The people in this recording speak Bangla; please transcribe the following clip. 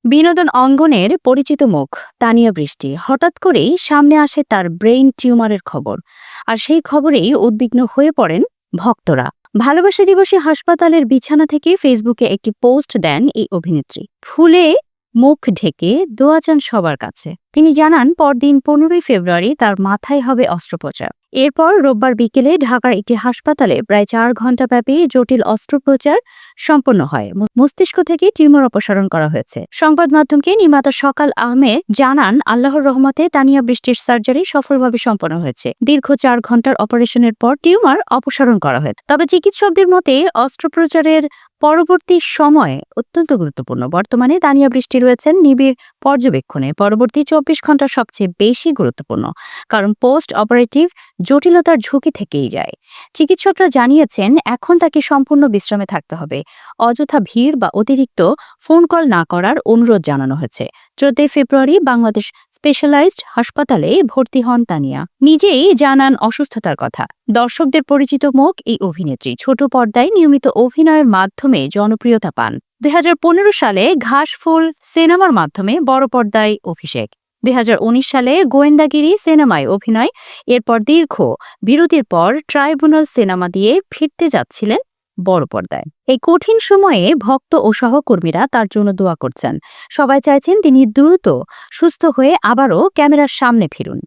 বিনোদন অঙ্গনের পরিচিত মুখ তানিয়া বৃষ্টি হঠাৎ করেই সামনে আসে তার ব্রেইন টিউমারের খবর। আর সেই খবরেই উদ্বিগ্ন হয়ে পড়েন ভক্তরা। ভালোবাসা দিবসে হাসপাতালের বিছানা থেকে ফেসবুকে একটি পোস্ট দেন এই অভিনেত্রী। ফুলে মুখ ঢেকে দোয়া চান সবার কাছে। তিনি জানান পরদিন 15ই ফেব্রুয়ারি তার মাথায় হবে অস্ত্রোপচার। এরপর রোববার বিকেলে ঢাকার একটি হাসপাতালে প্রায় 4 ঘণ্টাব্যাপী জটিল অস্ত্রোপচার সম্পন্ন হয়। মস্তিষ্ক থেকে টিউমার অপসারণ করা হয়েছে। সংবাদ মাধ্যমকে নির্মাতা সকাল আহমেদ জানান, আল্লাহর রহমতে তানিয়া বৃষ্টির সার্জারি সফলভাবে সম্পন্ন হয়েছে। দীর্ঘ 4 ঘণ্টার অপারেশনের পর টিউমার অপসারণ করা হয়েছে। তবে চিকিৎসকদের মতে অস্ত্রোপচারের পরবর্তী সময় অত্যন্ত গুরুত্বপূর্ণ। বর্তমানে তানিয়া বৃষ্টি রয়েছেন নিবিড় পর্যবেক্ষণে। পরবর্তী 24 ঘণ্টা সবচেয়ে বেশি গুরুত্বপূর্ণ, কারণ পোস্ট অপারেটিভ জটিলতার ঝুঁকি থেকেই যায়। চিকিৎসকরা জানিয়েছেন এখন তাকে সম্পূর্ণ বিশ্রামে থাকতে হবে। অযথা ভিড় বা অতিরিক্ত ফোন কল না করার অনুরোধ জানানো হয়েছে। 14 ফেব্রুয়ারি বাংলাদেশ স্পেশালাইজড হাসপাতালে ভর্তি হন তানিয়া। নিজেই জানান অসুস্থতার কথা। দর্শকদের পরিচিত মুখ এই অভিনেত্রী ছোট পর্দায় নিয়মিত অভিনয়ের মাধ্যমে জনপ্রিয়তা পান। 2015 সালে ঘাসফুল সিনেমার মাধ্যমে বড় পর্দায় অভিষেক। 2019 সালে গোয়েন্দাগিরি সিনেমায় অভিনয়। এরপর দীর্ঘ বিরতির পর ট্রাইব্যুনাল সিনেমা দিয়ে ফিরতে যাচ্ছিলেন বড় পর্দায়। এই কঠিন সময়ে ভক্ত ও সহকর্মীরা তার জন্য দোয়া করছেন। সবাই চাইছেন তিনি দ্রুত সুস্থ হয়ে আবারও ক্যামেরার সামনে ফিরুন।